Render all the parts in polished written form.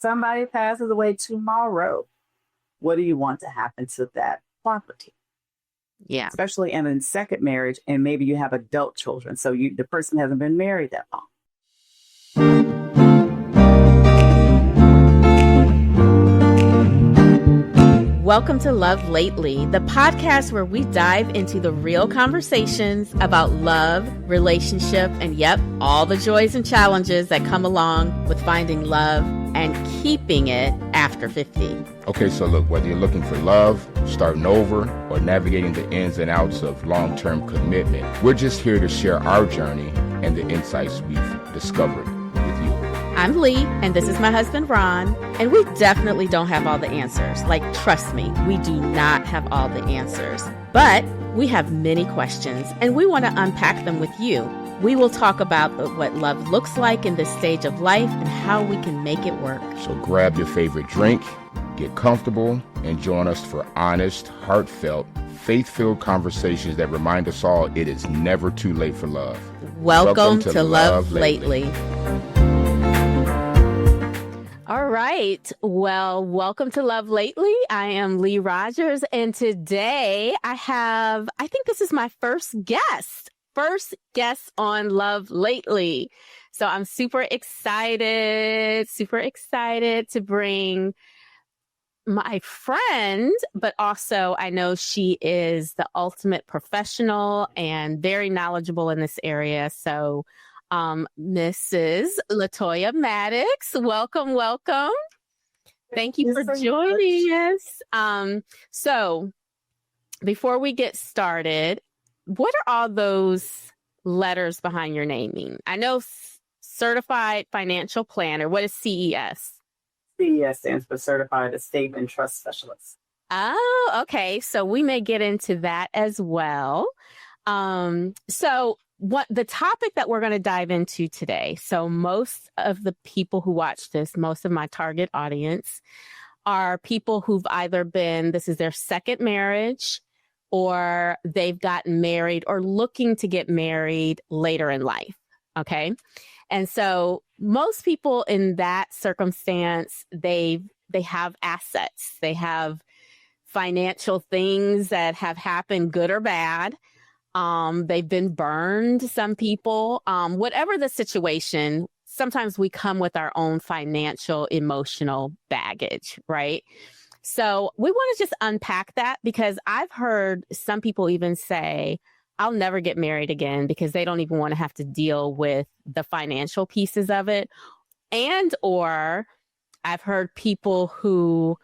somebody passes away tomorrow, what do you want to happen to that property? Yeah. Especially in a second marriage, and maybe you have adult children. So the person hasn't been married that long. Welcome to Love Lately, the podcast where we dive into the real conversations about love, relationship, and all the joys and challenges that come along with finding love and keeping it after 50. Okay, so look, whether you're looking for love, starting over, or navigating the ins and outs of long-term commitment, we're just here to share our journey and the insights we've discovered with you. I'm Lee, and this is my husband, Ron, and we definitely don't have all the answers. Like, trust me, we do not have all the answers. But we have many questions, and we want to unpack them with you. We will talk about what love looks like in this stage of life and how we can make it work. So grab your favorite drink, get comfortable, and join us for honest, heartfelt, faith-filled conversations that remind us all it is never too late for love. Welcome to Love Lately. All right. Well, welcome to Love Lately. I am Lee Rogers, and today I think this is my first guest on Love Lately. So I'm super excited to bring my friend, but also I know she is the ultimate professional and very knowledgeable in this area. So Mrs. LaToya Maddox, welcome. Thank you for joining us. So before we get started, what are all those letters behind your naming? I know Certified Financial Planner. What is CES? CES stands for Certified Estate and Trust Specialist. Oh, okay. So we may get into that as well. So what the topic that we're going to dive into today. So most of the people who watch this, most of my target audience are people who've either this is their second marriage, or they've gotten married or looking to get married later in life. Okay. And so most people in that circumstance, they have assets, they have financial things that have happened, good or bad. They've been burned, some people, whatever the situation, sometimes we come with our own financial, emotional baggage, right? So we want to just unpack that, because I've heard some people even say, I'll never get married again because they don't even want to have to deal with the financial pieces of it. And, or I've heard people who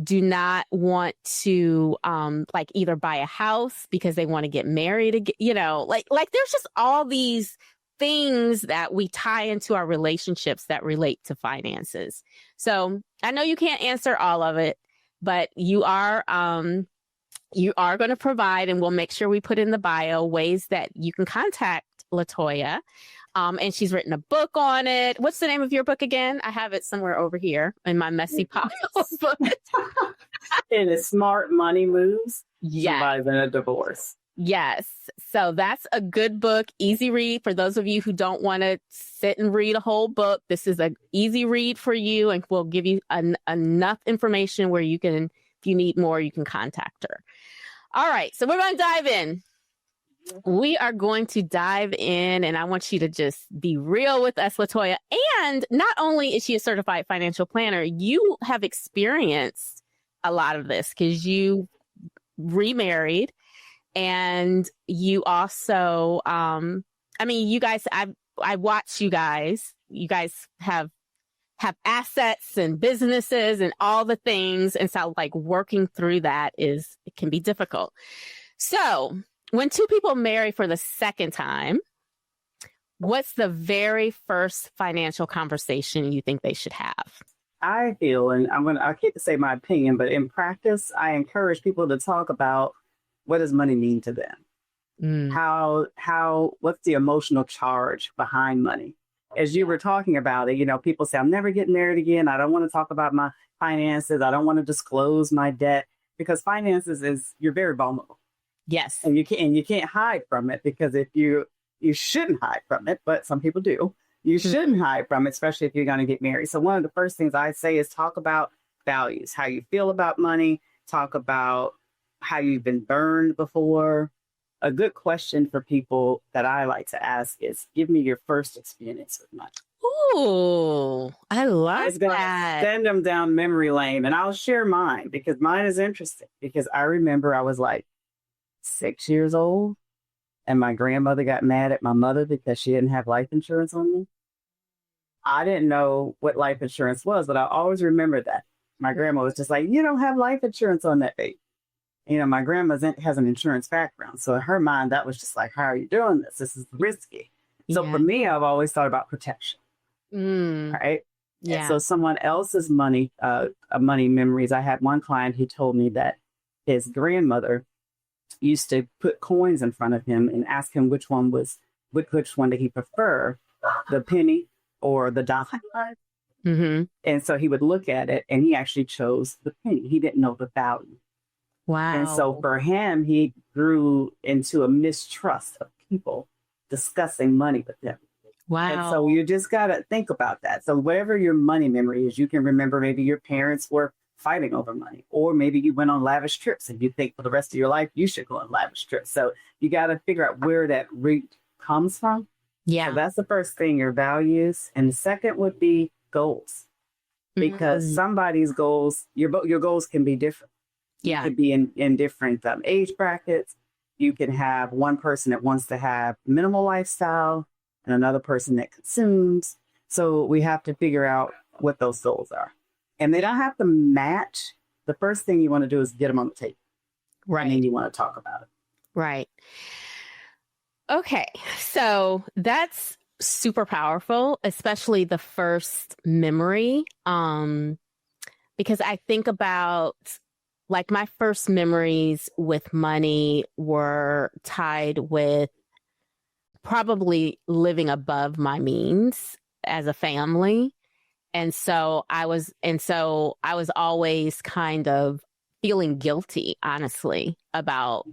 do not want to either buy a house because they want to get married again, like there's just all these things that we tie into our relationships that relate to finances. So I know you can't answer all of it, but you are going to provide, and we'll make sure we put in the bio ways that you can contact LaToya. And she's written a book on it. What's the name of your book again? I have it somewhere over here in my messy pile of books. It is Smart Money Moves. Yes. Surviving a Divorce. Yes. So that's a good book, easy read. For those of you who don't want to sit and read a whole book, this is an easy read for you, and we'll give you enough information where you can, if you need more, you can contact her. All right. So we're going to dive in. We are going to dive in, and I want you to just be real with us, LaToya. And not only is she a certified financial planner, you have experienced a lot of this because you remarried, and you also, you guys, I watch you guys. You guys have assets and businesses and all the things, and so working through that it can be difficult. So when two people marry for the second time, what's the very first financial conversation you think they should have? I feel, and I hate to say my opinion, but in practice, I encourage people to talk about what does money mean to them? What's the emotional charge behind money? As you were talking about it, people say, I'm never getting married again. I don't want to talk about my finances. I don't want to disclose my debt, because finances you're very vulnerable. Yes. And you can't hide from it, because if you shouldn't hide from it, but some people do. You shouldn't hide from it, especially if you're going to get married. So one of the first things I say is talk about values, how you feel about money, talk about how you've been burned before. A good question for people that I like to ask is, give me your first experience with money. Ooh, I love that. Send them down memory lane, and I'll share mine because mine is interesting. Because I remember I was like 6 years old, and my grandmother got mad at my mother because she didn't have life insurance on me. I didn't know what life insurance was, but I always remember that. My grandma was just like, you don't have life insurance on that baby. You know, my grandma has an insurance background. So in her mind, that was just like, how are you doing this? This is risky. So for me, I've always thought about protection. Right. Yeah. And so someone else's money memories. I had one client who told me that his grandmother used to put coins in front of him and ask him which one did he prefer, the penny or the dime. Mm-hmm. And so he would look at it and he actually chose the penny. He didn't know the value. Wow. And so for him, he grew into a mistrust of people discussing money with him. Wow. And so you just got to think about that. So whatever your money memory is, you can remember maybe your parents were fighting over money, or maybe you went on lavish trips and you think for the rest of your life, you should go on lavish trips. So you got to figure out where that root comes from. Yeah. So that's the first thing, your values. And the second would be goals, because somebody's goals, your goals can be different. Yeah. You could be in different age brackets. You can have one person that wants to have minimal lifestyle and another person that consumes. So we have to figure out what those goals are. And they don't have to match. The first thing you want to do is get them on the table. Right. And then you want to talk about it. Right. Okay. So that's super powerful, especially the first memory. Because I think about, like, my first memories with money were tied with probably living above my means as a family. And so I was always kind of feeling guilty, honestly, about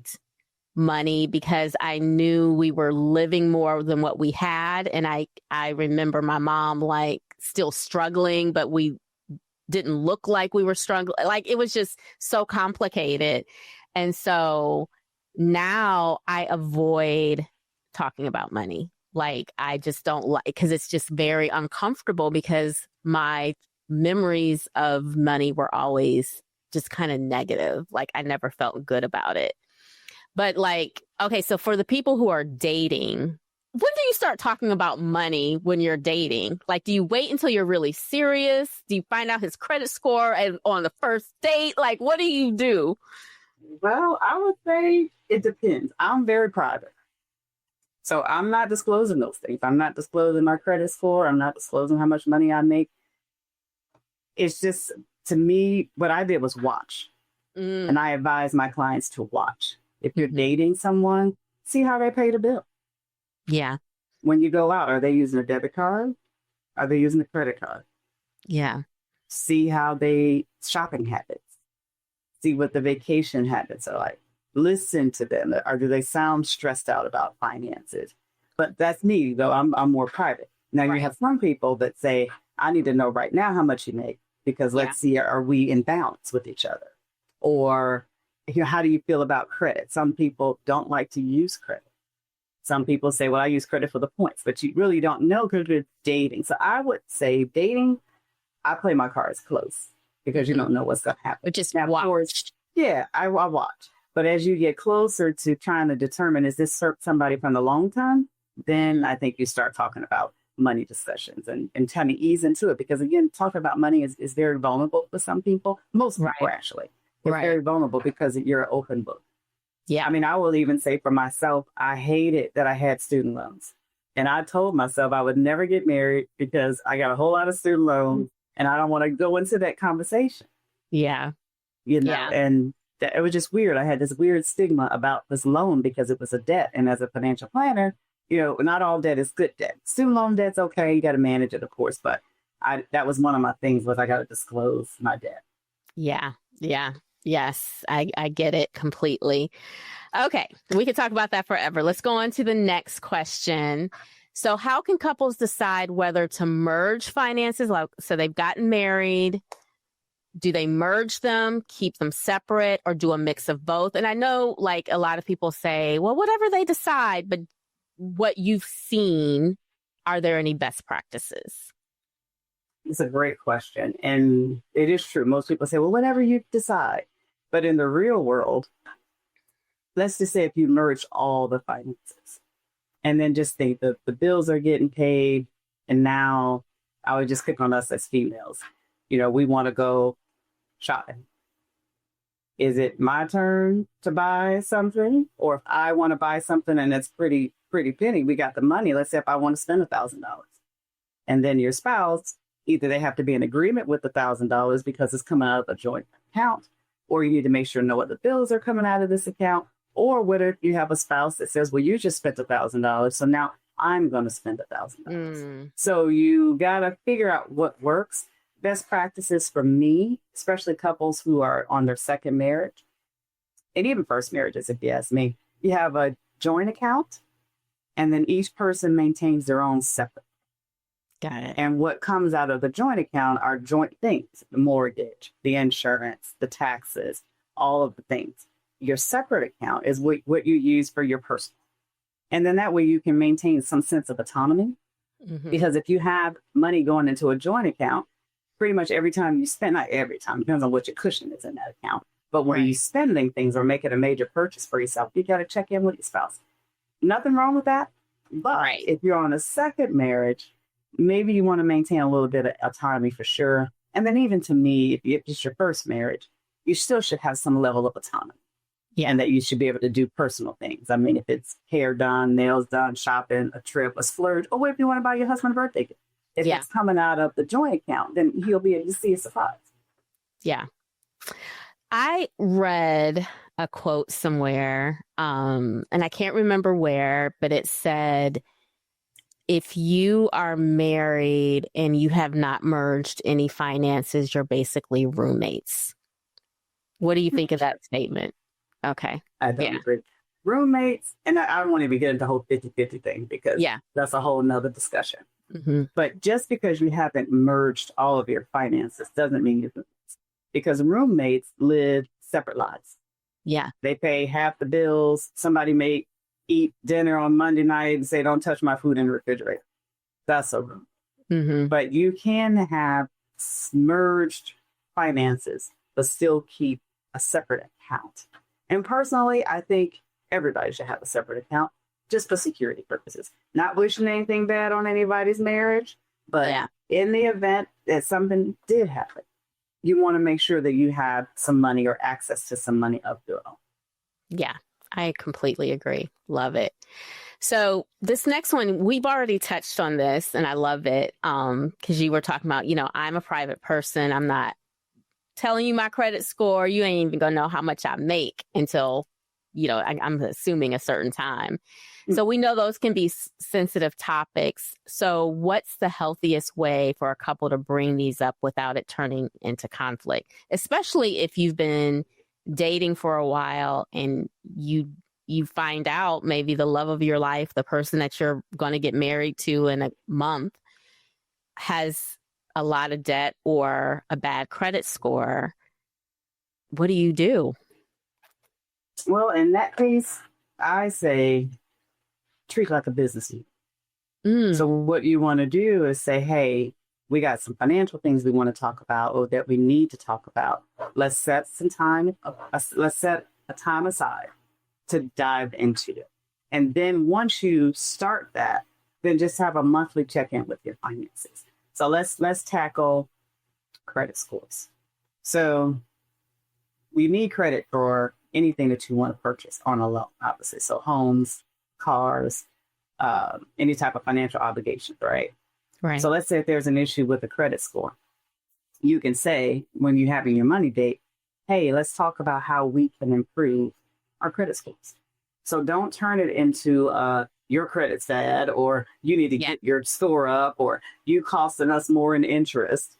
money, because I knew we were living more than what we had. And I remember my mom like still struggling, but we didn't look like we were struggling. Like, it was just so complicated. And so now I avoid talking about money. Like, I just don't like, because it's just very uncomfortable, because my memories of money were always just kind of negative. Like, I never felt good about it. But like, okay, so for the people who are dating, when do you start talking about money when you're dating? Like, do you wait until you're really serious? Do you find out his credit score on the first date? Like, what do you do? Well, I would say it depends. I'm very private. So I'm not disclosing those things. I'm not disclosing my credit score. I'm not disclosing how much money I make. It's just, to me, what I did was watch. And I advise my clients to watch. If you're dating someone, see how they pay the bill. Yeah. When you go out, are they using a debit card? Are they using a credit card? Yeah. See how they shopping habits. See what the vacation habits are like. Listen to them. Or do they sound stressed out about finances? But that's me, though. I'm more private. Now, you have some people that say, I need to know right now how much you make, because let's see, are we in balance with each other? Or, how do you feel about credit? Some people don't like to use credit. Some people say, well, I use credit for the points, but you really don't know because you're dating. So I would say dating, I play my cards close, because you don't know what's going to happen. Just watch. I watch. But as you get closer to trying to determine, is this somebody from the long term? Then I think you start talking about money discussions and trying to ease into it. Because again, talking about money is very vulnerable for some people. Most people, actually. It's very vulnerable because you're an open book. Yeah. I mean, I will even say for myself, I hated that I had student loans. And I told myself I would never get married because I got a whole lot of student loans and I don't want to go into that conversation. Yeah. And it was just weird. I had this weird stigma about this loan because it was a debt. And as a financial planner, not all debt is good debt. Student loan debt's okay. You got to manage it, of course. But that was one of my things, was I got to disclose my debt. Yeah. Yeah. Yes, I get it completely. Okay, we could talk about that forever. Let's go on to the next question. So how can couples decide whether to merge finances? Like, so they've gotten married. Do they merge them, keep them separate, or do a mix of both? And I know like a lot of people say, well, whatever they decide, but what you've seen, are there any best practices? It's a great question. And it is true. Most people say, well, whatever you decide. But in the real world, let's just say if you merge all the finances and then just think that the bills are getting paid. And now I would just pick on us as females. You know, we want to go shopping. Is it my turn to buy something? Or if I want to buy something and it's pretty penny, we got the money. Let's say if I want to spend $1,000. And then your spouse, either they have to be in agreement with the $1,000 because it's coming out of a joint account, or you need to make sure know what the bills are coming out of this account. Or whether you have a spouse that says, well, you just spent $1,000, so now I'm going to spend $1,000. So you got to figure out what works. Best practices for me, especially couples who are on their second marriage, and even first marriages, if you ask me, you have a joint account, and then each person maintains their own separate. Got it. And what comes out of the joint account are joint things: the mortgage, the insurance, the taxes, all of the things. Your separate account is what you use for your personal. And then that way you can maintain some sense of autonomy. Because if you have money going into a joint account, pretty much every time you spend, not every time, depends on what your cushion is in that account. But when you're spending things or making a major purchase for yourself, you got to check in with your spouse. Nothing wrong with that. But if you're on a second marriage, maybe you want to maintain a little bit of autonomy for sure. And then even to me, if it's your first marriage, you still should have some level of autonomy. Yeah. And that you should be able to do personal things. I mean, if it's hair done, nails done, shopping, a trip, a splurge, or what if you want to buy your husband a birthday gift? If it's coming out of the joint account, then he'll be able to see a surprise. Yeah. I read a quote somewhere, and I can't remember where, but it said, if you are married and you have not merged any finances, you're basically roommates. What do you think of that statement? Okay. I don't agree. Roommates, and I don't want to even get into the whole 50-50 thing because that's a whole nother discussion. But just because you haven't merged all of your finances doesn't mean you're roommates. Because roommates live separate lives. Yeah. They pay half the bills. Somebody may eat dinner on Monday night and say, don't touch my food in the refrigerator. That's a room. But you can have merged finances, but still keep a separate account. And personally, I think everybody should have a separate account just for security purposes. Not wishing anything bad on anybody's marriage, but in the event that something did happen, you want to make sure that you have some money or access to some money of your own. Yeah, I completely agree. Love it. So this next one, we've already touched on this and I love it because you were talking about, I'm a private person. I'm not telling you my credit score. You ain't even gonna know how much I make until, I'm assuming a certain time. So we know those can be sensitive topics. So what's the healthiest way for a couple to bring these up without it turning into conflict, especially if you've been dating for a while and you find out maybe the love of your life, the person that you're going to get married to in a month, has a lot of debt or a bad credit score. What do you do? Well, in that case, I say treat like a business meeting. So what you want to do is say, hey, we got some financial things we want to talk about or that we need to talk about. Let's set some time. Let's set a time aside to dive into it. And then once you start that, then just have a monthly check-in with your finances. So let's tackle credit scores. So we need credit for anything that you want to purchase on a loan, obviously. So homes, cars, any type of financial obligations, right? Right. So let's say if there's an issue with the credit score, you can say when you're having your money date, hey, let's talk about how we can improve our credit scores. So don't turn it into your credit's bad, or you need to get your score up, or you costing us more in interest.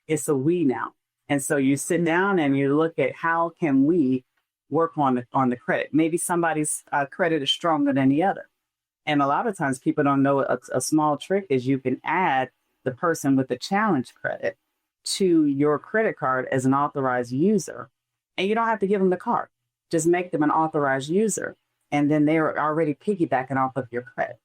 It's a we now. And so you sit down and you look at how can we work on the credit. Maybe somebody's credit is stronger than the other. And a lot of times people don't know a small trick is you can add the person with the challenge credit to your credit card as an authorized user. And you don't have to give them the card. Just make them an authorized user. And then they're already piggybacking off of your credit.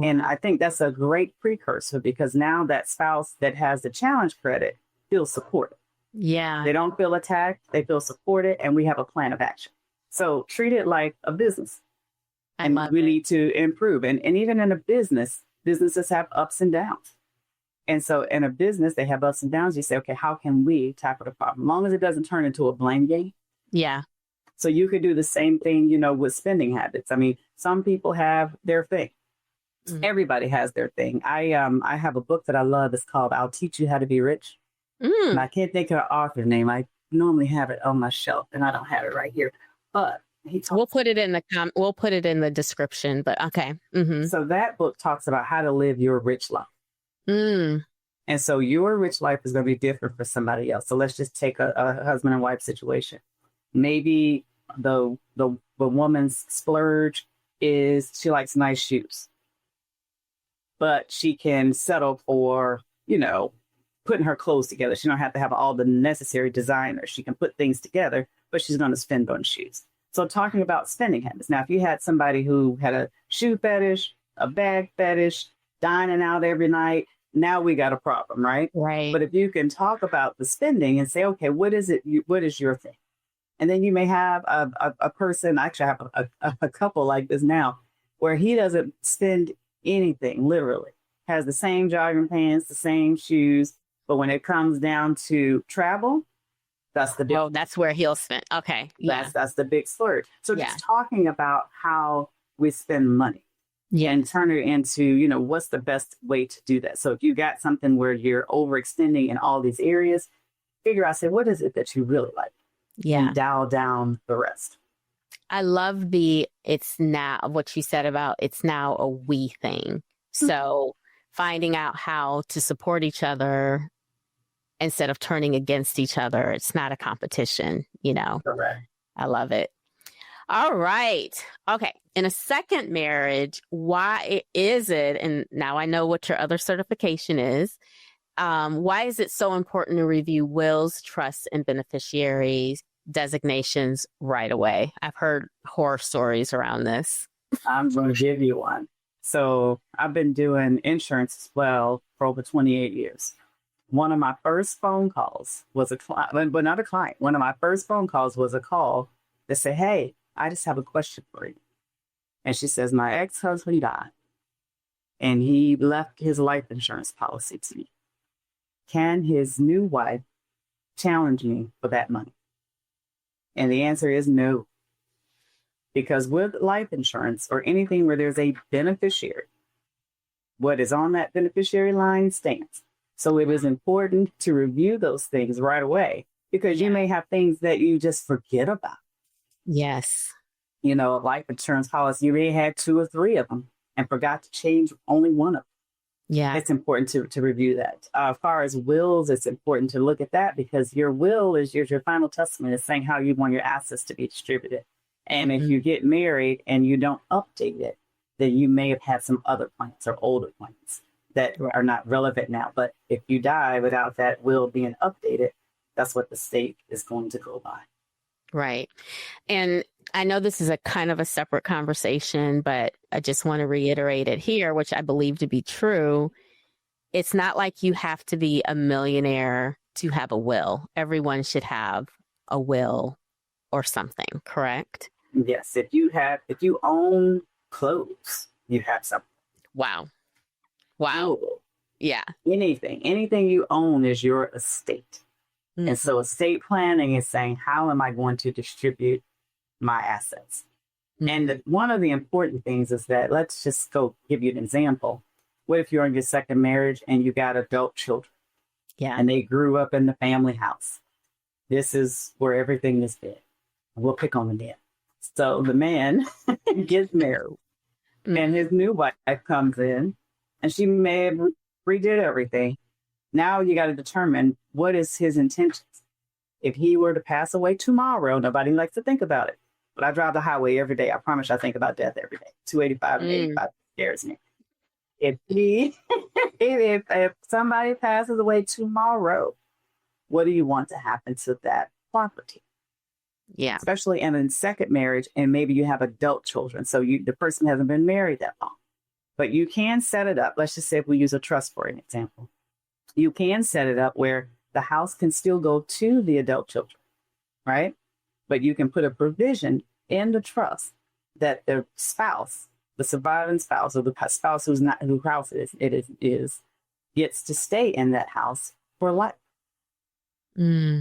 And I think that's a great precursor because now that spouse that has the challenge credit feels supported. Yeah. They don't feel attacked. They feel supported. And we have a plan of action. So treat it like a business. And we need to improve. And even in a business, businesses have ups and downs. And so in a business, they have ups and downs. You say, okay, how can we tackle the problem? As long as it doesn't turn into a blame game. Yeah. So you could do the same thing, with spending habits. I mean, some people have their thing. Mm-hmm. Everybody has their thing. I have a book that I love. It's called I'll Teach You How to Be Rich. And I can't think of the author's name. I normally have it on my shelf and I don't have it right here. But we'll put it in the description, but okay. Mm-hmm. So that book talks about how to live your rich life. And so your rich life is going to be different for somebody else. So let's just take a husband and wife situation. Maybe the woman's splurge is she likes nice shoes, but she can settle for, putting her clothes together. She don't have to have all the necessary designers. She can put things together, but she's going to spend on shoes. So talking about spending habits. Now, if you had somebody who had a shoe fetish, a bag fetish, dining out every night, now we got a problem, right? Right. But if you can talk about the spending and say, okay, what is it? What is your thing? And then you may have a person, actually I have a couple like this now, where he doesn't spend anything, literally. Has the same jogging pants, the same shoes. But when it comes down to travel, that's the big. Oh, that's where he'll spend. Okay. Yeah. That's the big splurge. So just talking about how we spend money. Yeah. And turn it into, what's the best way to do that? So if you got something where you're overextending in all these areas, figure out, say, what is it that you really like? Yeah. And dial down the rest. I love it's now what you said about it's now a we thing. So finding out how to support each other instead of turning against each other. It's not a competition, Correct. I love it. All right. Okay. In a second marriage, why is it, and now I know what your other certification is, why is it so important to review wills, trusts, and beneficiaries designations right away? I've heard horror stories around this. I'm going to give you one. So I've been doing insurance as well for over 28 years. One of my first phone calls was a client, but not a client. One of my first phone calls was a call that said, hey, I just have a question for you. And she says, my ex-husband died and he left his life insurance policy to me. Can his new wife challenge me for that money? And the answer is no. Because with life insurance or anything where there's a beneficiary, what is on that beneficiary line stands. So it is important to review those things right away because you may have things that you just forget about. Yes. A life insurance policy, you may have had 2 or 3 of them and forgot to change only one of them. Yeah. It's important to review that. As far as wills, it's important to look at that because your will is your final testament. It's saying how you want your assets to be distributed. And if you get married and you don't update it, then you may have had some other plans or older plans that are not relevant now. But if you die without that will being updated, that's what the state is going to go by. Right. And I know this is a kind of a separate conversation, but I just want to reiterate it here, which I believe to be true. It's not like you have to be a millionaire to have a will. Everyone should have a will or something, correct? Yes. If you own clothes, you have something. Wow. Yeah. Anything you own is your estate. Mm-hmm. And so estate planning is saying, how am I going to distribute my assets? Mm-hmm. And one of the important things is that, let's just go give you an example. What if you're in your second marriage and you got adult children? Yeah. And they grew up in the family house. This is where everything is big. We'll pick on the man. So the man gets married and his new wife comes in and she may have redid everything. Now you got to determine what is his intentions. If he were to pass away tomorrow, nobody likes to think about it. But I drive the highway every day. I promise I think about death every day. 285 and 85 scares me. If somebody passes away tomorrow, what do you want to happen to that property? Yeah. Especially in a second marriage, and maybe you have adult children. So the person hasn't been married that long. But you can set it up. Let's just say if we use a trust for an example. You can set it up where the house can still go to the adult children, right? But you can put a provision in the trust that the spouse, the surviving spouse, or the spouse whose house it is, gets to stay in that house for life.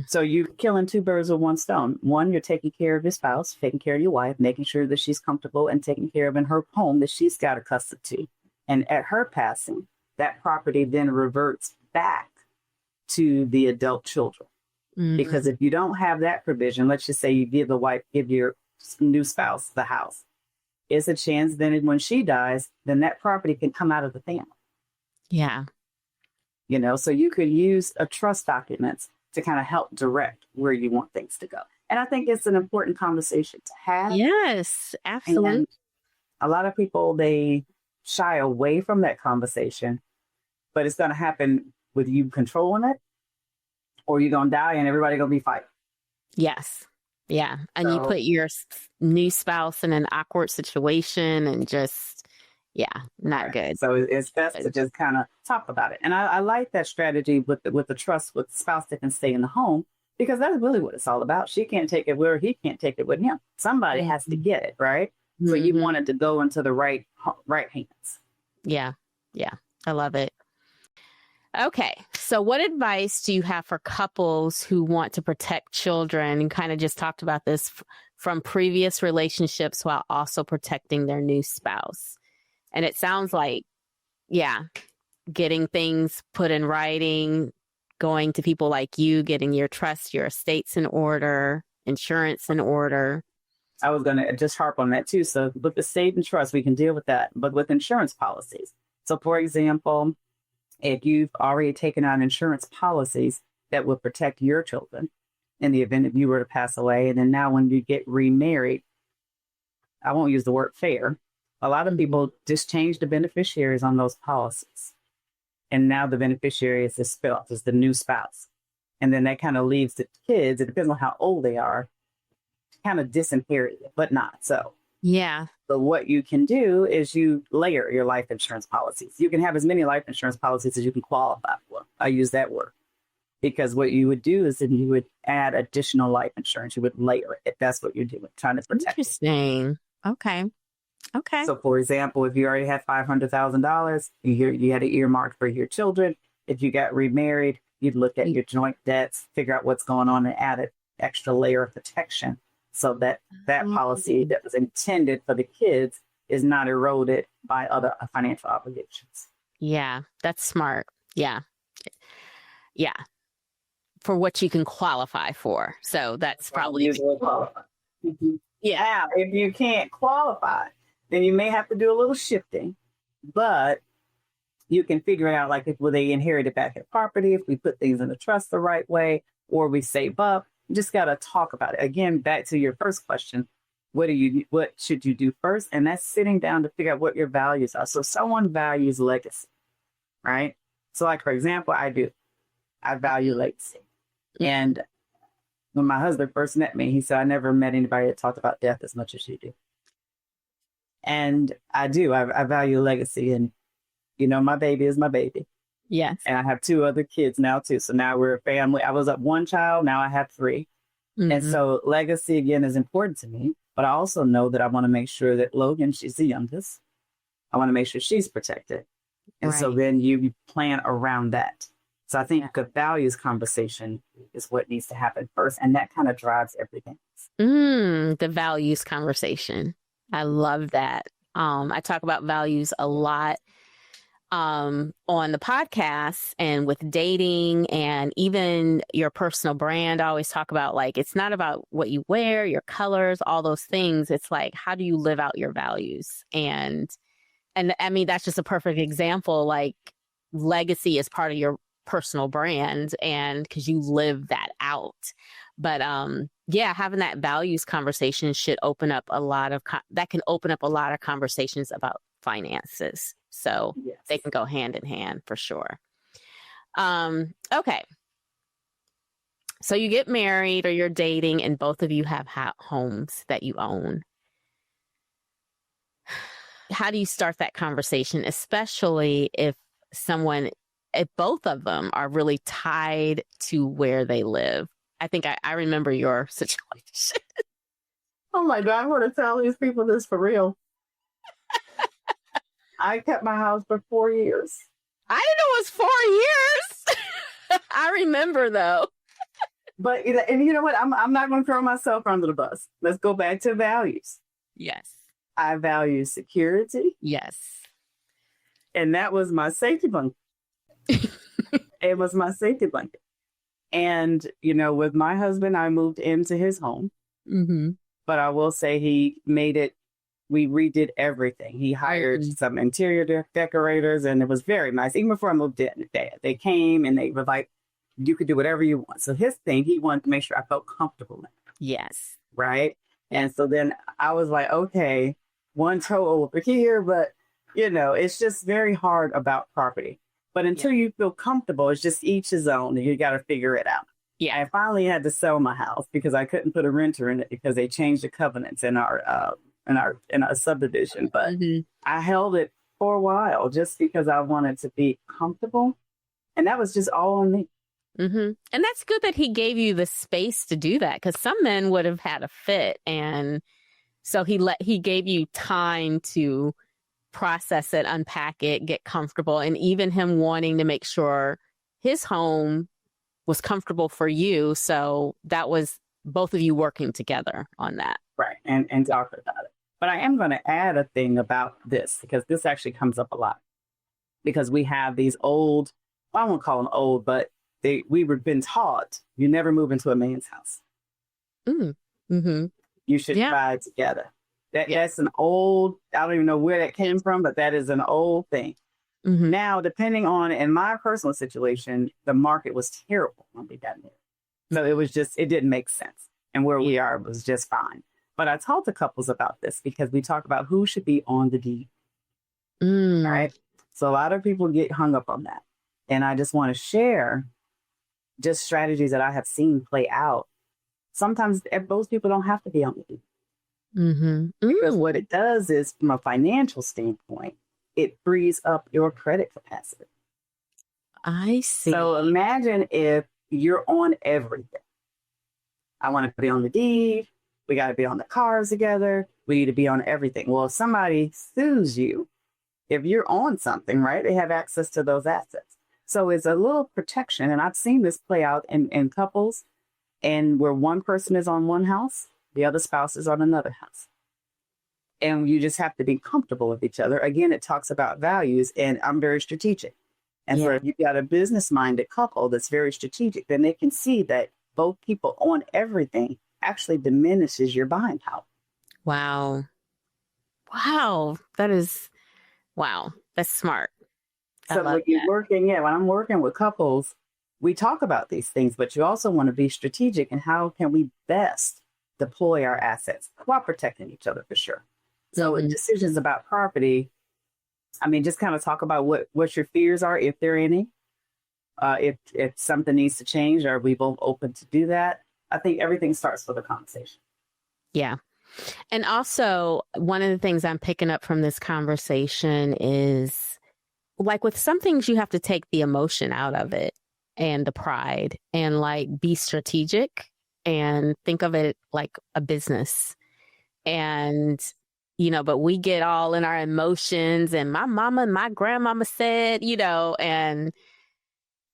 So you're killing two birds with one stone. One, you're taking care of your spouse, taking care of your wife, making sure that she's comfortable and taking care of in her home that she's got accustomed to. And at her passing, that property then reverts back to the adult children. Because if you don't have that provision, let's just say you give your new spouse the house, it's a chance then when she dies, then that property can come out of the family. Yeah. So you could use a trust documents to kind of help direct where you want things to go. And I think it's an important conversation to have. Yes, absolutely. And a lot of people, they shy away from that conversation, but it's going to happen with you controlling it, or you're going to die and everybody going to be fighting. Yes. Yeah. And you put your new spouse in an awkward situation and just, not good. So it's best to just kind of talk about it. And I like that strategy with the trust with the spouse that can stay in the home, because that's really what it's all about. She can't take it where he can't take it with him. Somebody has to get it, right? So you want it to go into the right hands. Yeah. Yeah. I love it. Okay. So what advice do you have for couples who want to protect children, and kind of just talked about this from previous relationships while also protecting their new spouse? And it sounds like, getting things put in writing, going to people like you, getting your trust, your estates in order, insurance in order. I was going to just harp on that too. So with the estate and trust, we can deal with that, but with insurance policies. So for example, if you've already taken out insurance policies that will protect your children in the event if you were to pass away, and then now when you get remarried, I won't use the word fair. A lot of people just change the beneficiaries on those policies. And now the beneficiary is the new spouse. And then that kind of leaves the kids, it depends on how old they are, kind of disinherited, but not so. Yeah. So what you can do is you layer your life insurance policies. You can have as many life insurance policies as you can qualify for. I use that word. Because what you would do is then you would add additional life insurance. You would layer it. That's what you're doing, trying to protect. Interesting. Okay. So, for example, if you already had $500,000, you had an earmark for your children. If you got remarried, you'd look at your joint debts, figure out what's going on, and add an extra layer of protection so that policy that was intended for the kids is not eroded by other financial obligations. Yeah, that's smart. Yeah. Yeah. For what you can qualify for. So that's probably. Yeah. If you can't qualify, then you may have to do a little shifting, but you can figure it out, like will they inherit it back at property if we put things in the trust the right way, or we save up. You just got to talk about it. Again, back to your first question, what should you do first? And that's sitting down to figure out what your values are. So someone values legacy, right? So like, for example, I value legacy. And when my husband first met me, he said, I never met anybody that talked about death as much as you do. And I do. I value legacy. And, my baby is my baby. Yes. And I have 2 other kids now, too. So now we're a family. I was up 1 child. Now I have 3. And so legacy, again, is important to me. But I also know that I want to make sure that Logan, she's the youngest. I want to make sure she's protected. And so then you plan around that. So I think a values conversation is what needs to happen first. And that kind of drives everything. The values conversation. I love that. I talk about values a lot on the podcast and with dating and even your personal brand. I always talk about, like, it's not about what you wear, your colors, all those things. It's like, how do you live out your values? And I mean, that's just a perfect example. Like, legacy is part of your personal brand, and because you live that out. But having that values conversation should open up a lot of that can open up a lot of conversations about finances. So Yes. they can go hand in hand for sure. Okay. So you get married or you're dating and both of you have homes that you own. How do you start that conversation, especially if both of them are really tied to where they live? I think I remember your situation. Oh my God, I want to tell these people this for real. I kept my house for 4 years. I didn't know it was 4 years. I remember though. But, and you know what? I'm not going to throw myself under the bus. Let's go back to values. Yes. I value security. Yes. And that was my safety blanket. It was my safety blanket. And, with my husband, I moved into his home. Mm-hmm. But I will say we redid everything. He hired some interior decorators, and it was very nice. Even before I moved in, they came and they were like, you could do whatever you want. So his thing, he wanted to make sure I felt comfortable in it. Yes. Right. And so then I was like, okay, one toe over here, but it's just very hard about property. But until you feel comfortable, it's just each his own, and you got to figure it out. Yeah. I finally had to sell my house because I couldn't put a renter in it because they changed the covenants in our subdivision. But I held it for a while just because I wanted to be comfortable, and that was just all on me. Mm-hmm. And that's good that he gave you the space to do that, because some men would have had a fit, and so he gave you time to process it, unpack it, get comfortable, and even him wanting to make sure his home was comfortable for you. So that was both of you working together on that. Right. And talk about it. But I am going to add a thing about this, because this actually comes up a lot, because we have these old, I won't call them old, but we were been taught you never move into a man's house. Mm-hmm. You should try together. That's an old, I don't even know where that came from, but that is an old thing. Mm-hmm. Now, depending on, in my personal situation, the market was terrible when we got there. So it didn't make sense. And where we are was just fine. But I talk to couples about this because we talk about who should be on the deed. Right? So a lot of people get hung up on that. And I just want to share just strategies that I have seen play out. Sometimes those people don't have to be on the deed. Mm-hmm. Because what it does is, from a financial standpoint, it frees up your credit capacity. I see. So imagine if you're on everything. I want to be on the deed. We got to be on the cars together. We need to be on everything. Well, if somebody sues you, if you're on something, right, they have access to those assets. So it's a little protection. And I've seen this play out in couples, and where one person is on one house, the other spouse is on another house. And you just have to be comfortable with each other. Again, it talks about values, and I'm very strategic. And so if you've got a business-minded couple that's very strategic, then they can see that both people on everything actually diminishes your buying power. Wow. That's smart. So when I'm working with couples, we talk about these things, but you also want to be strategic in how can we best deploy our assets while protecting each other, for sure. So in decisions about property, just kind of talk about what your fears are, if there are any, if something needs to change, are we both open to do that? I think everything starts with a conversation. Yeah. And also, one of the things I'm picking up from this conversation is, like, with some things, you have to take the emotion out of it and the pride, and be strategic and think of it like a business. And, but we get all in our emotions, and my mama and my grandmama said, and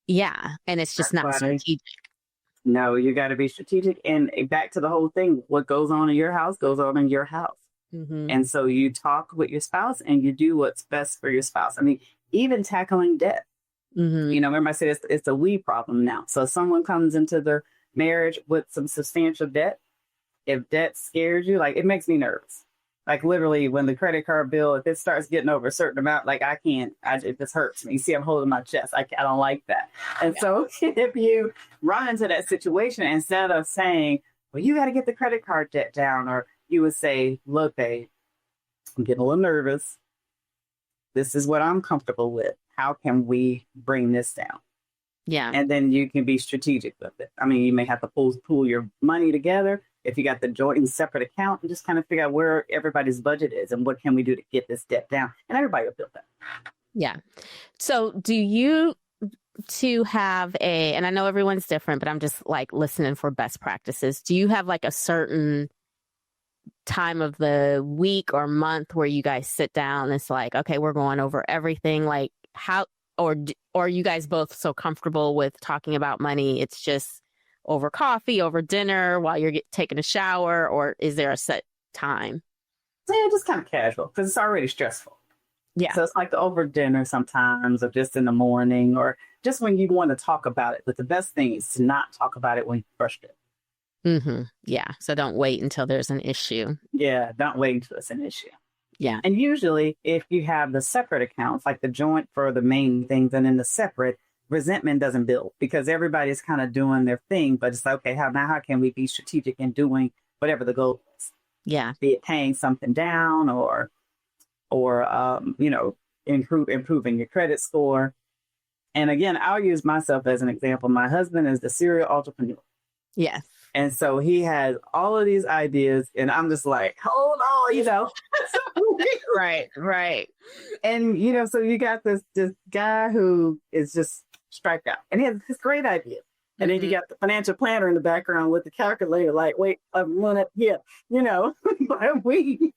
it's just not strategic. No, you got to be strategic. And back to the whole thing, what goes on in your house goes on in your house. Mm-hmm. And so you talk with your spouse and you do what's best for your spouse. Even tackling debt. Mm-hmm. Remember I said it's a we problem now. So if someone comes into their marriage with some substantial debt, if debt scares you, it makes me nervous. Literally, when the credit card bill, if it starts getting over a certain amount, it just hurts me. You see, I'm holding my chest. I don't like that. And so if you run into that situation, instead of saying, well, you got to get the credit card debt down, or you would say, look, babe, I'm getting a little nervous. This is what I'm comfortable with. How can we bring this down? Yeah. And then you can be strategic with it. I mean, you may have to pool your money together. If you got the joint and separate account, and just kind of figure out where everybody's budget is and what can we do to get this debt down. And everybody will feel that. Yeah. So do you two have and I know everyone's different, but I'm just like listening for best practices. Do you have like a certain time of the week or month where you guys sit down and it's like, okay, we're going over everything? Like how, or are you guys both so comfortable with talking about money? It's just over coffee, over dinner, while you're taking a shower, or is there a set time? Yeah, just kind of casual because it's already stressful. Yeah. So it's like the over dinner sometimes, or just in the morning, or just when you want to talk about it. But the best thing is to not talk about it when you're frustrated. Mm-hmm. Yeah. So don't wait until there's an issue. Yeah, don't wait until it's an issue. Yeah. And usually if you have the separate accounts, like the joint for the main things and then the separate, resentment doesn't build because everybody's kind of doing their thing. But it's like, okay, how can we be strategic in doing whatever the goal is? Yeah. Be it paying something down or improving your credit score. And again, I'll use myself as an example. My husband is the serial entrepreneur. Yes. And so he has all of these ideas and I'm just like, hold on, Right. And, so you got this guy who is just striped out and he has this great idea. And then you got the financial planner in the background with the calculator, like, wait, I'm running here, but we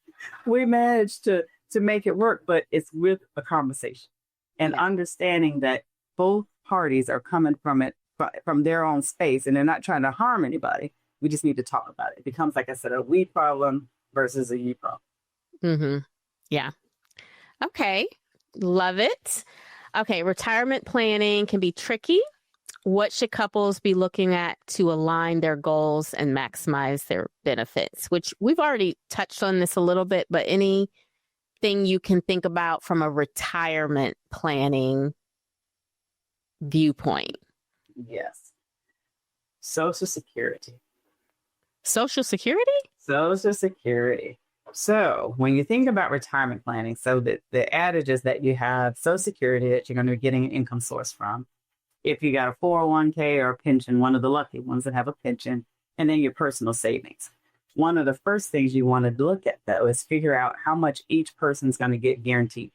managed to make it work, but it's with a conversation and understanding that both parties are coming from their own space and they're not trying to harm anybody. We just need to talk about it. It becomes, like I said, a we problem versus a you problem. Mm-hmm. Yeah. Okay. Love it. Okay. Retirement planning can be tricky. What should couples be looking at to align their goals and maximize their benefits? Which we've already touched on this a little bit, but anything you can think about from a retirement planning viewpoint? Yes. Social Security. Social Security? Social Security. So when you think about retirement planning, so the adage is that you have Social Security that you're going to be getting an income source from. If you got a 401k or a pension, one of the lucky ones that have a pension, and then your personal savings. One of the first things you want to look at, though, is figure out how much each person's going to get guaranteed.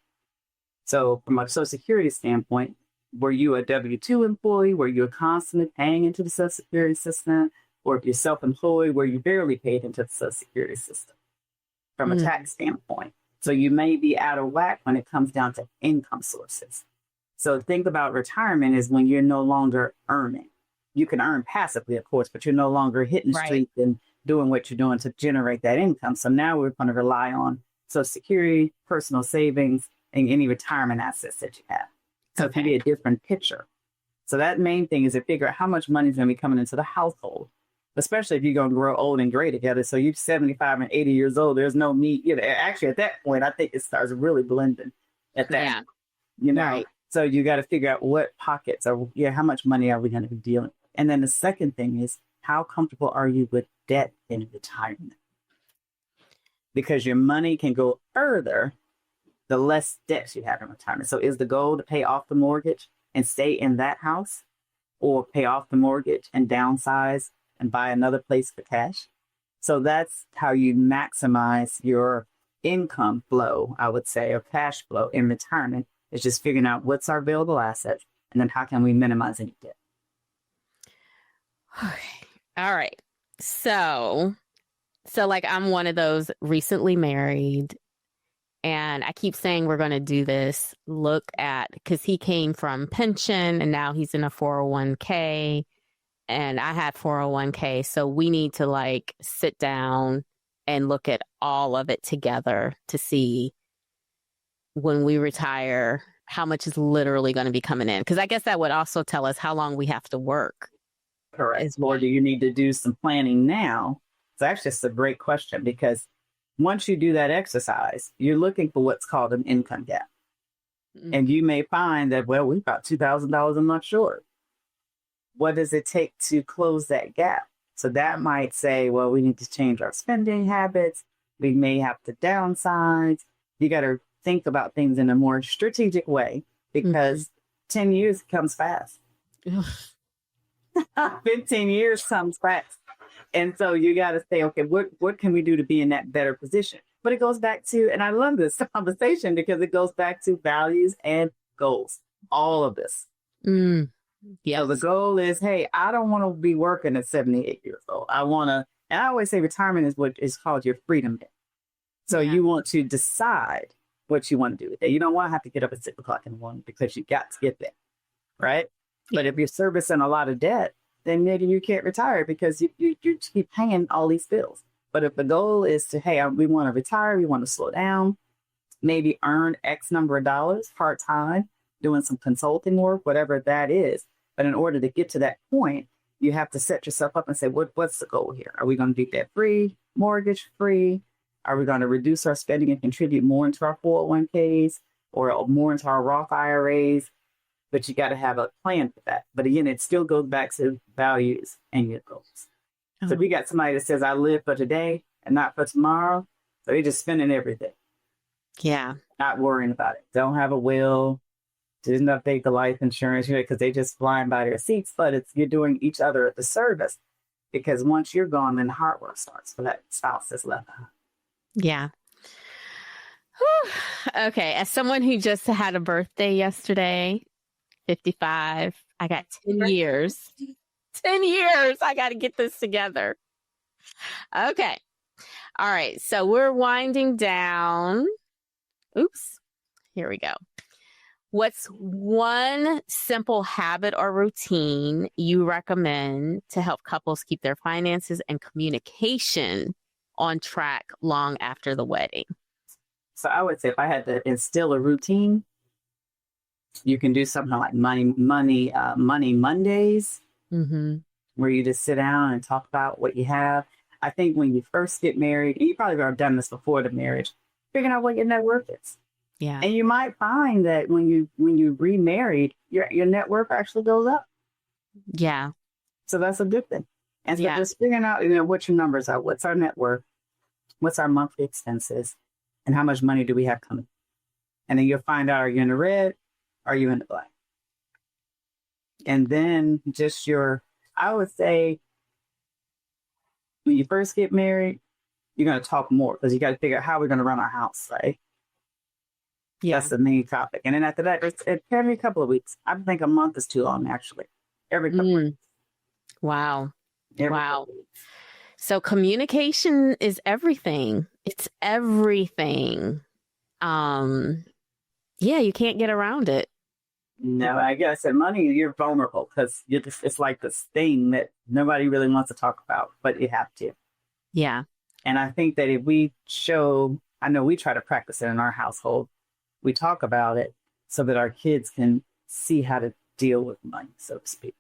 So from a Social Security standpoint, were you a W-2 employee? Were you constantly paying into the Social Security system? Or if you're self-employed, were you barely paid into the Social Security system from a tax standpoint? So you may be out of whack when it comes down to income sources. So think about retirement is when you're no longer earning. You can earn passively, of course, but you're no longer hitting streets and doing what you're doing to generate that income. So now we're going to rely on Social Security, personal savings, and any retirement assets that you have. So it can be a different picture. So that main thing is to figure out how much money is going to be coming into the household, especially if you're going to grow old and gray together. So you're 75 and 80 years old. There's no need. Actually, at that point, I think it starts really blending at that. Right. So you got to figure out what pockets are, how much money are we going to be dealing with? And then the second thing is, how comfortable are you with debt in retirement? Because your money can go further the less debts you have in retirement. So is the goal to pay off the mortgage and stay in that house, or pay off the mortgage and downsize and buy another place for cash? So that's how you maximize your income flow, I would say, or cash flow in retirement. It's just figuring out what's our available assets and then how can we minimize any debt. Okay. All right. So like I'm one of those recently married, and I keep saying we're going to do this. Look at, because he came from pension and now he's in a 401k and I had 401k. So we need to like sit down and look at all of it together to see when we retire, how much is literally going to be coming in. Because I guess that would also tell us how long we have to work. Correct. Or do you need to do some planning now? So actually, it's a great question, because once you do that exercise, you're looking for what's called an income gap. Mm-hmm. And you may find that, well, we're about $2,000 a month short. What does it take to close that gap? So that might say, well, we need to change our spending habits. We may have to downsize. You got to think about things in a more strategic way, because 10 years comes fast. 15 years comes fast. And so you got to say, okay, what can we do to be in that better position? But it goes back to, and I love this conversation because it goes back to values and goals, all of this. Yeah. So the goal is, hey, I don't want to be working at 78 years old. I want to, and I always say retirement is what is called your freedom day. So you want to decide what you want to do with it. You don't want to have to get up at 6 o'clock in the morning because you got to get there, right? But if you're servicing a lot of debt, then maybe you can't retire because you keep paying all these bills. But if the goal is to, hey, we want to retire, we want to slow down, maybe earn X number of dollars part-time, doing some consulting work, whatever that is. But in order to get to that point, you have to set yourself up and say, what's the goal here? Are we going to be debt-free, mortgage-free? Are we going to reduce our spending and contribute more into our 401ks or more into our Roth IRAs? But you got to have a plan for that. But again, it still goes back to values and your goals. So if you got somebody that says, I live for today and not for tomorrow, so they're just spending everything. Yeah. Not worrying about it. Don't have a will. Didn't update the life insurance, because they just flying by their seats. But you're doing each other a disservice, because once you're gone, then the hard work starts for that spouse that's left behind. Yeah. Whew. Okay. As someone who just had a birthday yesterday, 55, I got 10 years. 10 years. I got to get this together. Okay. All right. So we're winding down. Oops. Here we go. What's one simple habit or routine you recommend to help couples keep their finances and communication on track long after the wedding? So I would say if I had to instill a routine, you can do something like money Mondays, where you just sit down and talk about what you have. I think when you first get married, and you probably have done this before the marriage, figuring out what your net worth is. Yeah. And you might find that when you remarried, your net worth actually goes up. Yeah. So that's a good thing. And so just figuring out, what your numbers are, what's our net worth, what's our monthly expenses, and how much money do we have coming. And then you'll find out, are you in the red? Are you in the black? And then just I would say when you first get married, you're going to talk more because you got to figure out how we're going to run our house, right? Yeah. That's the main topic. And then after that, it's every couple of weeks. I think a month is too long, actually. Every couple of weeks. Wow. Wow. So communication is everything. It's everything. Yeah, you can't get around it. No, I guess in money, you're vulnerable because it's like this thing that nobody really wants to talk about, but you have to. Yeah. And I think that if we I know we try to practice it in our household. We talk about it so that our kids can see how to deal with money, so to speak.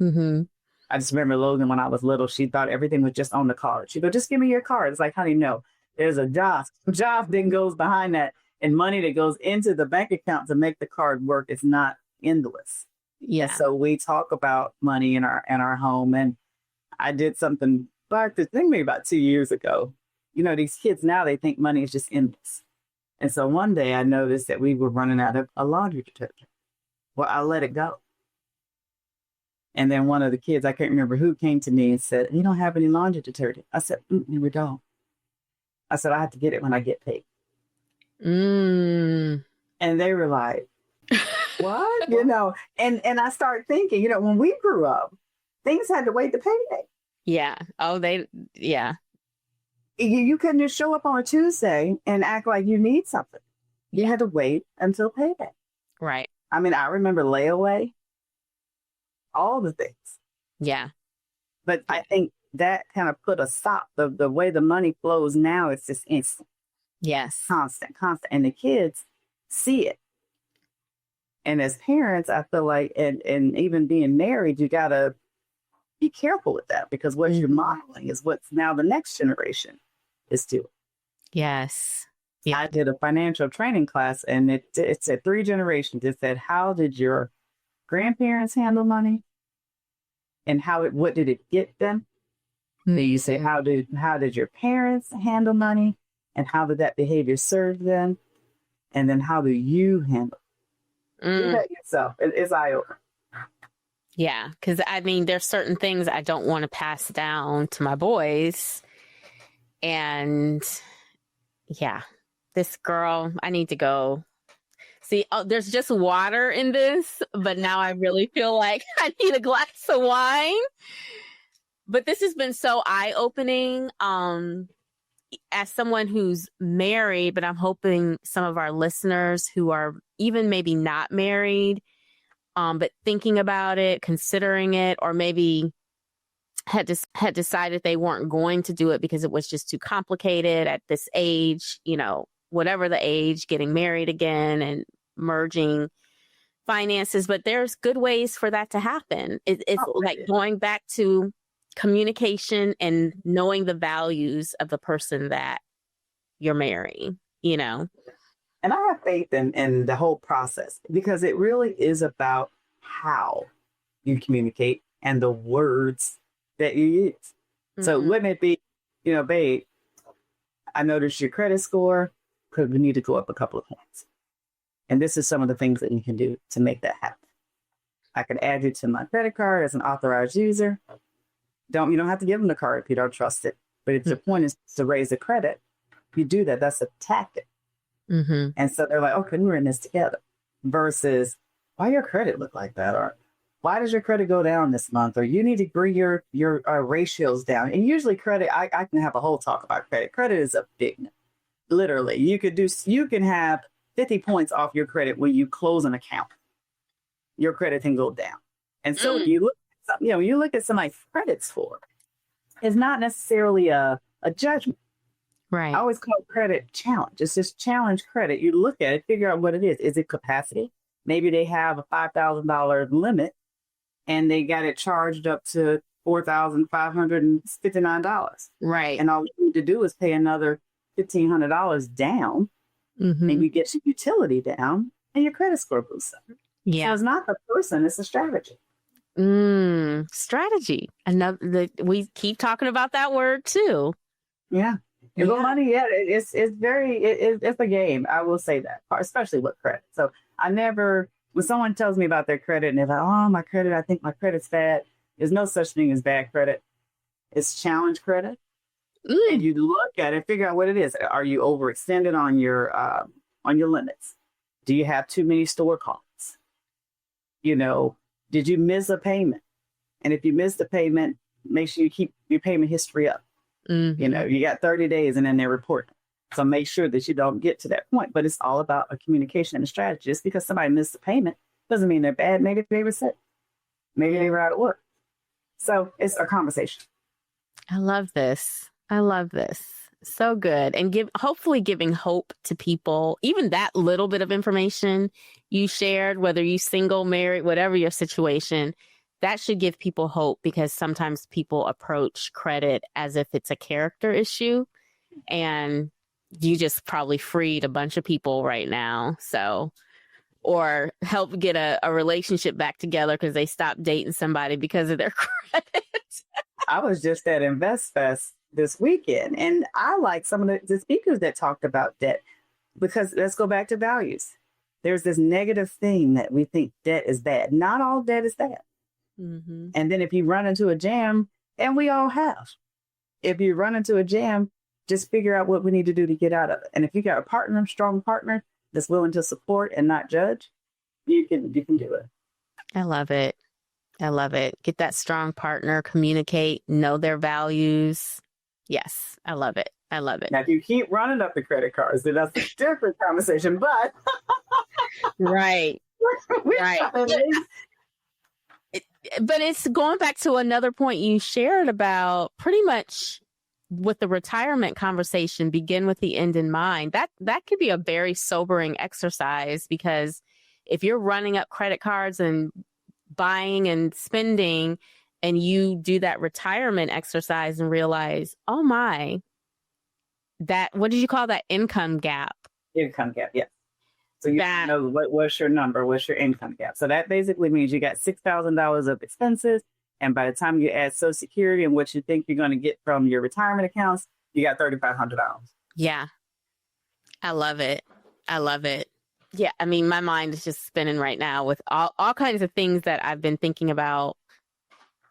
I just remember Logan, when I was little, she thought everything was just on the card. She'd go, just give me your card. It's like, honey, no, there's a job that goes behind that, and money that goes into the bank account to make the card work. It's not endless. Yeah. And so we talk about money in our home. And I did something back maybe about 2 years ago. These kids now, they think money is just endless. And so one day I noticed that we were running out of a laundry detergent. Well, I let it go. And then one of the kids, I can't remember who, came to me and said, you don't have any laundry detergent. I said, we don't. I said, I have to get it when I get paid. And they were like, what? And I started thinking, when we grew up, things had to wait to payday. Yeah. Oh, yeah. You couldn't just show up on a Tuesday and act like you need something. You had to wait until payday. Right. I mean, I remember layaway, all the things. Yeah. But I think that kind of put a stop. The way the money flows now, it's just instant. Yes. Constant. And the kids see it. And as parents, I feel like, and even being married, you got to be careful with that, because what you're modeling is what's now the next generation is doing. Yes. Yeah. I did a financial training class, and it said 3 generations. It said, how did your grandparents handle money? And what did it get them? Then you say, how did your parents handle money? And how did that behavior serve them? And then how do you handle it? Do that yourself. It's eye-opening. Yeah, because I mean, there's certain things I don't want to pass down to my boys. And yeah, this girl, I need to go. See, there's just water in this, but now I really feel like I need a glass of wine. But this has been so eye-opening. As someone who's married, but I'm hoping some of our listeners who are even maybe not married, but thinking about it, considering it, or maybe had decided they weren't going to do it because it was just too complicated at this age, whatever the age, getting married again and merging finances. But there's good ways for that to happen. It's like going back to communication and knowing the values of the person that you're marrying, And I have faith in the whole process, because it really is about how you communicate and the words that you use. Mm-hmm. So wouldn't it be, babe, I noticed your credit score could need to go up a couple of points. And this is some of the things that you can do to make that happen. I could add you to my credit card as an authorized user. You don't have to give them the card if you don't trust it. But if your point is to raise the credit, you do that. That's a tactic. Mm-hmm. And so they're like, okay, we're in this together. Versus, why your credit look like that? Or why does your credit go down this month? Or you need to bring your ratios down. And usually credit, I can have a whole talk about credit. Credit is a big, literally, you can have 50 points off your credit when you close an account. Your credit can go down. And so when you look at somebody's credit score, it's not necessarily a judgment. Right. I always call it credit challenge. It's just challenge credit. You look at it, figure out what it is. Is it capacity? Maybe they have a $5,000 limit and they got it charged up to $4,559. Right. And all you need to do is pay another $1,500 down. Mm-hmm. And you get your utility down and your credit score boosts up. Yeah. So it's not the person, it's a strategy. Strategy. We keep talking about that word too. Yeah. Money, it's a game. I will say that, especially with credit. So when someone tells me about their credit and they're like, oh, my credit, I think my credit's bad. There's no such thing as bad credit. It's challenge credit. And you look at it, figure out what it is. Are you overextended on your limits? Do you have too many store calls? Did you miss a payment? And if you missed a payment, make sure you keep your payment history up. Mm-hmm. You got 30 days and then they report. So make sure that you don't get to that point. But it's all about a communication and a strategy. Just because somebody missed a payment doesn't mean they're bad. Maybe they were sick. Maybe they were out of work. So it's a conversation. I love this. So good. And hopefully giving hope to people, even that little bit of information you shared, whether you single, married, whatever your situation, that should give people hope, because sometimes people approach credit as if it's a character issue, and you just probably freed a bunch of people right now. So, or help get a relationship back together because they stopped dating somebody because of their credit. I was just at Invest Fest this weekend, and I like some of the speakers that talked about debt, because let's go back to values. There's this negative thing that we think debt is bad. Not all debt is bad. Mm-hmm. And then if you run into a jam, and we all have, if you run into a jam, just figure out what we need to do to get out of it. And if you got a strong partner that's willing to support and not judge, you can do it. I love it. Get that strong partner, communicate, know their values. Yes, I love it. Now, if you keep running up the credit cards, then that's a different conversation, but. Right. But it's going back to another point you shared about pretty much with the retirement conversation, begin with the end in mind. That could be a very sobering exercise, because if you're running up credit cards and buying and spending, and you do that retirement exercise and realize, oh my, what did you call that? Income gap. Income gap, yes. So you know what's your number, what's your income gap. So that basically means you got $6,000 of expenses. And by the time you add Social Security and what you think you're going to get from your retirement accounts, you got $3,500. Yeah. I love it. I love it. Yeah, I mean, my mind is just spinning right now with all kinds of things that I've been thinking about,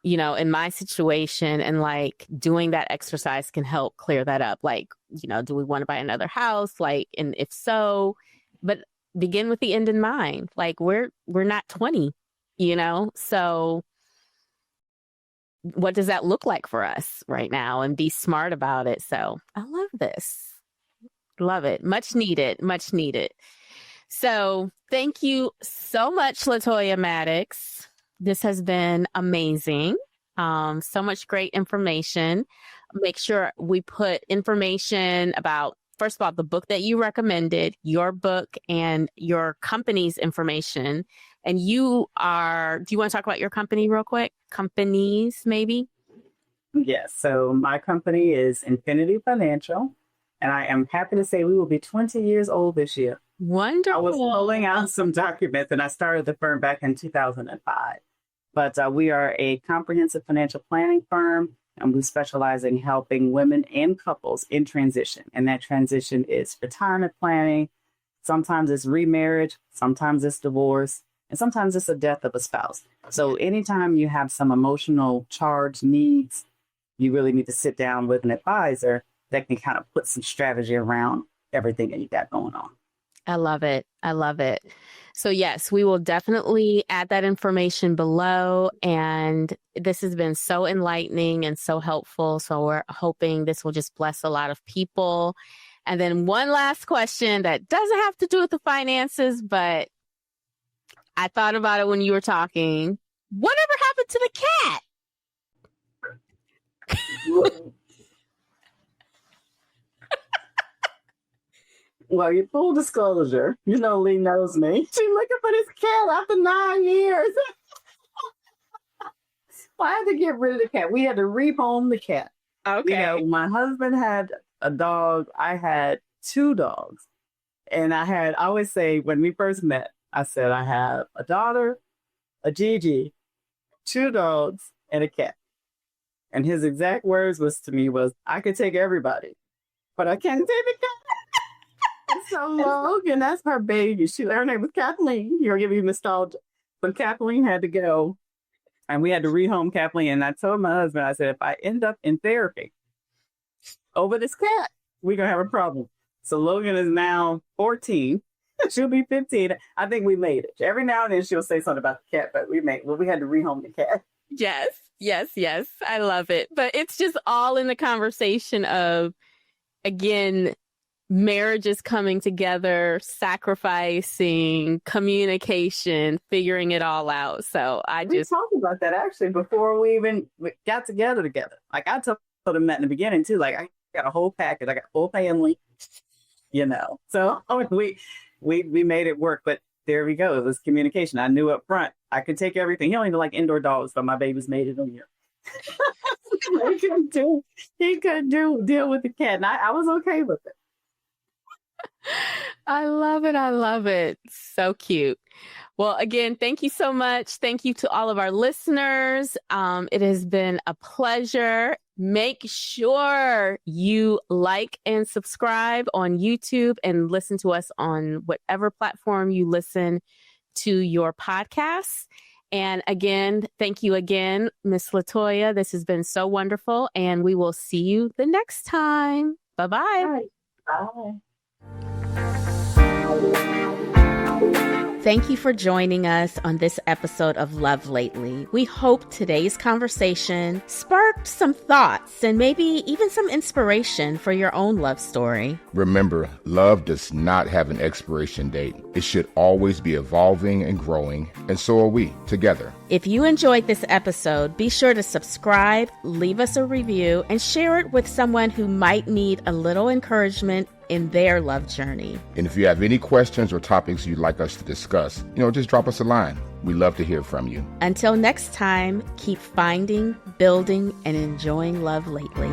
you know, in my situation, and like doing that exercise can help clear that up. Like, you know, do we want to buy another house? Like, and if so, but begin with the end in mind. Like we're not 20, you know, so what does that look like for us right now, and be smart about it. So I love this. Love it. Much needed. Much needed. So thank you so much, LaToya Maddox. This has been amazing. So much great information. Make sure we put information about, first of all, the book that you recommended, your book, and your company's information. And do you want to talk about your company real quick? Companies, maybe? Yes. So my company is Infinity Financial, and I am happy to say we will be 20 years old this year. Wonderful. I was pulling out some documents, and I started the firm back in 2005. But we are a comprehensive financial planning firm, and we specialize in helping women and couples in transition. And that transition is retirement planning. Sometimes it's remarriage, sometimes it's divorce, and sometimes it's the death of a spouse. So anytime you have some emotional charge needs, you really need to sit down with an advisor that can kind of put some strategy around everything that you got going on. I love it. I love it. So yes, we will definitely add that information below. And this has been so enlightening and so helpful. So we're hoping this will just bless a lot of people. And then one last question that doesn't have to do with the finances, but I thought about it when you were talking. Whatever happened to the cat? Well, your full disclosure, you know, Lee knows me. She's looking for this cat after 9 years. Well, I had to get rid of the cat. We had to rehome the cat. Okay. You know, my husband had a dog. I had 2 dogs. And I always say, when we first met, I said, I have a daughter, a Gigi, 2 dogs, and a cat. And his exact words to me was, I could take everybody, but I can't take the cat. So Logan, that's her baby. Her name was Kathleen. You're giving me nostalgia. But Kathleen had to go, and we had to rehome Kathleen. And I told my husband, I said, if I end up in therapy over this cat, we're going to have a problem. So Logan is now 14. She'll be 15. I think we made it. Every now and then she'll say something about the cat, but we had to rehome the cat. Yes, yes, yes. I love it. But it's just all in the conversation of, again, marriages coming together, sacrificing, communication, figuring it all out. So we talked about that actually before we even got together. Like I told them that in the beginning too. Like I got a whole package. I got a whole family, you know. So we made it work. But there we go. It was communication. I knew up front I could take everything. He only like indoor dogs, but my babies made it on here. He couldn't deal with the cat, and I was okay with it. I love it. I love it. So cute. Well, again, thank you so much. Thank you to all of our listeners. It has been a pleasure. Make sure you like and subscribe on YouTube and listen to us on whatever platform you listen to your podcasts. And again, thank you again, Miss LaToya. This has been so wonderful, and we will see you the next time. Bye-bye. Bye. Thank you for joining us on this episode of Love Lately. We hope today's conversation sparked some thoughts and maybe even some inspiration for your own love story. Remember, love does not have an expiration date. It should always be evolving and growing, and so are we together. If you enjoyed this episode, be sure to subscribe, leave us a review, and share it with someone who might need a little encouragement in their love journey. And if you have any questions or topics you'd like us to discuss, just drop us a line. We love to hear from you. Until next time, keep finding, building, and enjoying love lately.